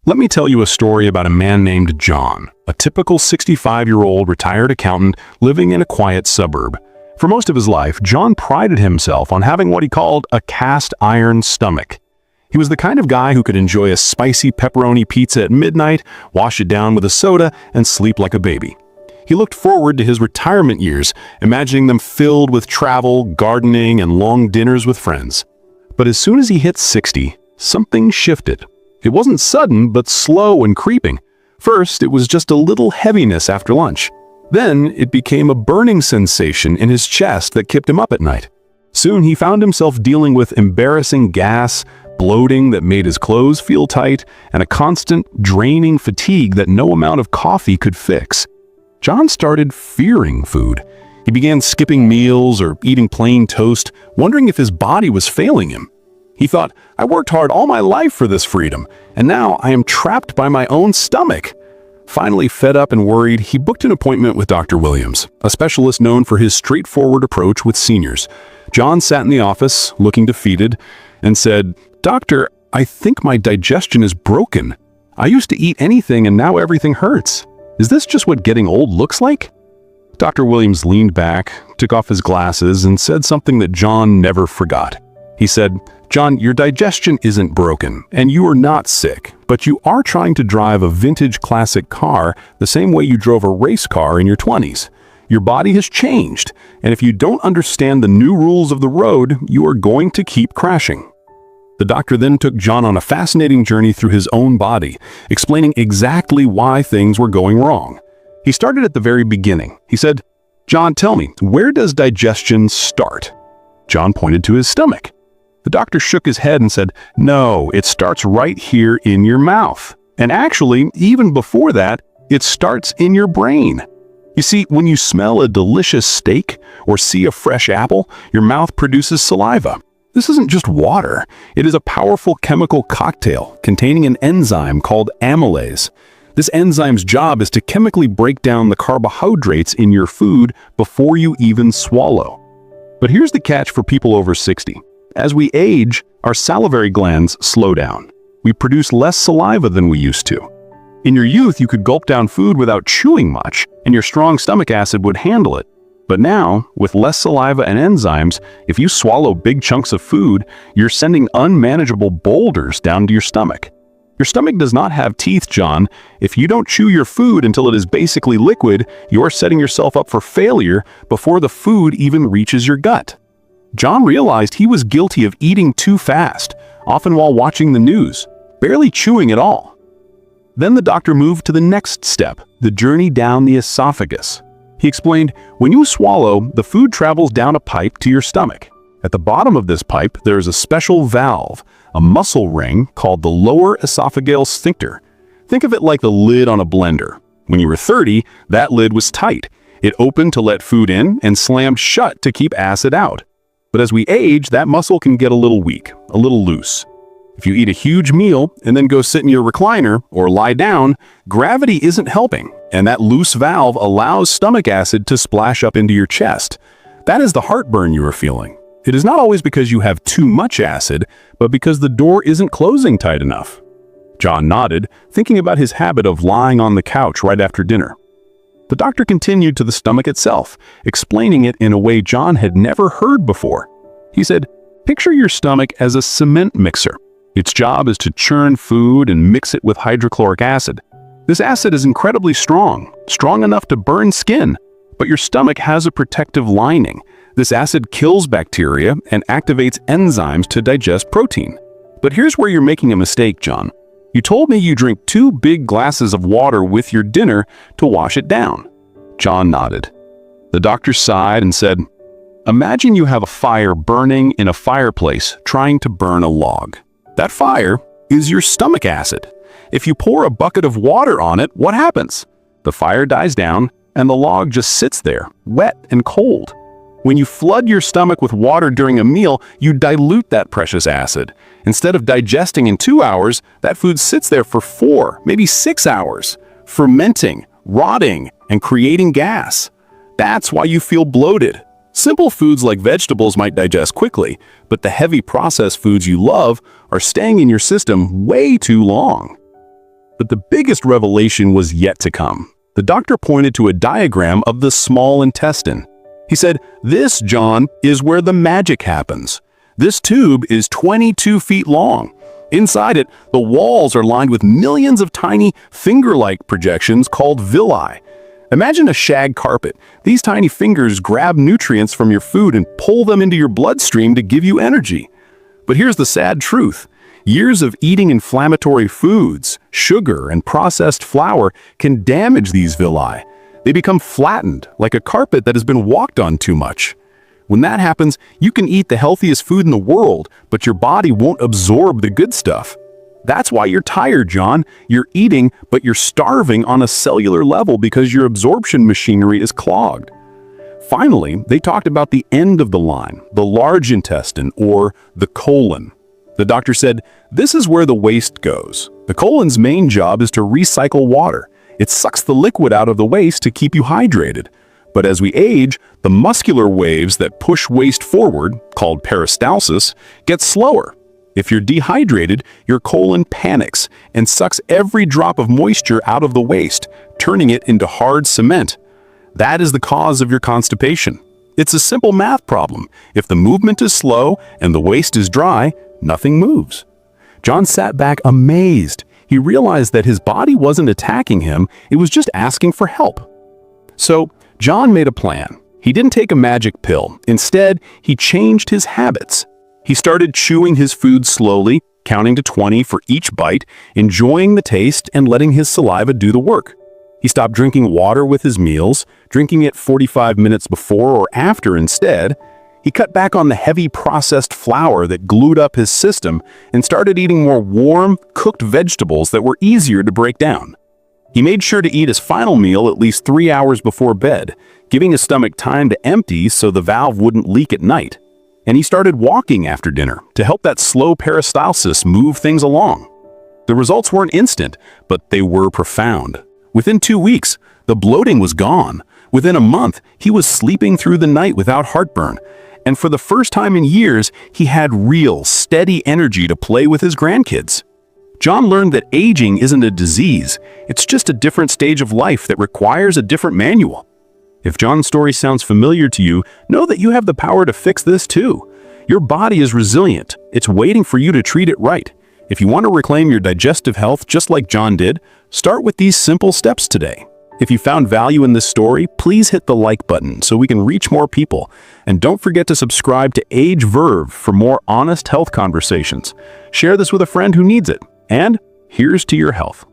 Let me tell you a story about a man named John, a typical 65-year-old retired accountant living in a quiet suburb. For most of his life, John prided himself on having what he called a cast iron stomach. He was the kind of guy who could enjoy a spicy pepperoni pizza at midnight, wash it down with a soda, and sleep like a baby. He looked forward to his retirement years, imagining them filled with travel, gardening, and long dinners with friends. But as soon as he hit 60, something shifted. It wasn't sudden, but slow and creeping. First, it was just a little heaviness after lunch. Then, it became a burning sensation in his chest that kept him up at night. Soon, he found himself dealing with embarrassing gas, bloating that made his clothes feel tight, and a constant, draining fatigue that no amount of coffee could fix. John started fearing food. He began skipping meals or eating plain toast, wondering if his body was failing him. He thought, I worked hard all my life for this freedom, and now I am trapped by my own stomach. Finally, fed up and worried, he booked an appointment with Dr. Williams, a specialist known for his straightforward approach with seniors. John sat in the office, looking defeated, and said, Doctor, I think my digestion is broken. I used to eat anything and now everything hurts. Is this just what getting old looks like? Dr. Williams leaned back, took off his glasses, and said something that John never forgot. He said, John, your digestion isn't broken, and you are not sick, but you are trying to drive a vintage classic car the same way you drove a race car in your 20s. Your body has changed, and if you don't understand the new rules of the road, you are going to keep crashing. The doctor then took John on a fascinating journey through his own body, explaining exactly why things were going wrong. He started at the very beginning. He said, John, tell me, where does digestion start? John pointed to his stomach. The doctor shook his head and said, no, it starts right here in your mouth. And actually, even before that, it starts in your brain. You see, when you smell a delicious steak or see a fresh apple, your mouth produces saliva. This isn't just water. It is a powerful chemical cocktail containing an enzyme called amylase. This enzyme's job is to chemically break down the carbohydrates in your food before you even swallow. But here's the catch for people over 60. As we age, our salivary glands slow down. We produce less saliva than we used to. In your youth, you could gulp down food without chewing much, and your strong stomach acid would handle it. But now, with less saliva and enzymes, if you swallow big chunks of food, you're sending unmanageable boulders down to your stomach. Your stomach does not have teeth, John. If you don't chew your food until it is basically liquid, you're setting yourself up for failure before the food even reaches your gut. John realized he was guilty of eating too fast, often while watching the news, barely chewing at all. Then the doctor moved to the next step, the journey down the esophagus. He explained, when you swallow, the food travels down a pipe to your stomach. At the bottom of this pipe, there is a special valve, a muscle ring called the lower esophageal sphincter. Think of it like the lid on a blender. When you were 30, that lid was tight. It opened to let food in and slammed shut to keep acid out. But as we age, that muscle can get a little weak, a little loose. If you eat a huge meal and then go sit in your recliner or lie down, gravity isn't helping, and that loose valve allows stomach acid to splash up into your chest. That is the heartburn you are feeling. It is not always because you have too much acid, but because the door isn't closing tight enough. John nodded, thinking about his habit of lying on the couch right after dinner. The doctor continued to the stomach itself, explaining it in a way John had never heard before. He said, picture your stomach as a cement mixer. Its job is to churn food and mix it with hydrochloric acid. This acid is incredibly strong enough to burn skin, but your stomach has a protective lining. This acid kills bacteria and activates enzymes to digest protein. But here's where you're making a mistake, John. You told me you drink 2 big glasses of water with your dinner to wash it down. John nodded. The doctor sighed and said, imagine you have a fire burning in a fireplace trying to burn a log. That fire is your stomach acid. If you pour a bucket of water on it, what happens? The fire dies down and the log just sits there, wet and cold. When you flood your stomach with water during a meal, you dilute that precious acid. Instead of digesting in 2 hours, that food sits there for 4, maybe 6 hours, fermenting, rotting, and creating gas. That's why you feel bloated. Simple foods like vegetables might digest quickly, but the heavy processed foods you love are staying in your system way too long. But the biggest revelation was yet to come. The doctor pointed to a diagram of the small intestine. He said, "This, John, is where the magic happens. This tube is 22 feet long. Inside it, the walls are lined with millions of tiny finger-like projections called villi. Imagine a shag carpet. These tiny fingers grab nutrients from your food and pull them into your bloodstream to give you energy. But here's the sad truth. Years of eating inflammatory foods, sugar, and processed flour can damage these villi. They become flattened, like a carpet that has been walked on too much. When that happens, you can eat the healthiest food in the world, but your body won't absorb the good stuff. That's why you're tired, John. You're eating, but you're starving on a cellular level because your absorption machinery is clogged." Finally, they talked about the end of the line, the large intestine, or the colon. The doctor said, "This is where the waste goes. The colon's main job is to recycle water. It sucks the liquid out of the waste to keep you hydrated. But as we age, the muscular waves that push waste forward, called peristalsis, get slower. If you're dehydrated, your colon panics and sucks every drop of moisture out of the waste, turning it into hard cement. That is the cause of your constipation. It's a simple math problem. If the movement is slow and the waste is dry, nothing moves." John sat back amazed. He realized that his body wasn't attacking him, it was just asking for help. So, John made a plan. He didn't take a magic pill. Instead, he changed his habits. He started chewing his food slowly, counting to 20 for each bite, enjoying the taste and letting his saliva do the work. He stopped drinking water with his meals, drinking it 45 minutes before or after instead. He cut back on the heavy processed flour that glued up his system and started eating more warm, cooked vegetables that were easier to break down. He made sure to eat his final meal at least 3 hours before bed, giving his stomach time to empty so the valve wouldn't leak at night. And he started walking after dinner to help that slow peristalsis move things along. The results weren't instant, but they were profound. Within 2 weeks, the bloating was gone. Within a month, he was sleeping through the night without heartburn. And for the first time in years, he had real, steady energy to play with his grandkids. John learned that aging isn't a disease. It's just a different stage of life that requires a different manual. If John's story sounds familiar to you, know that you have the power to fix this too. Your body is resilient. It's waiting for you to treat it right. If you want to reclaim your digestive health just like John did, start with these simple steps today. If you found value in this story, please hit the like button so we can reach more people. And don't forget to subscribe to Verve for more honest health conversations. Share this with a friend who needs it. And here's to your health.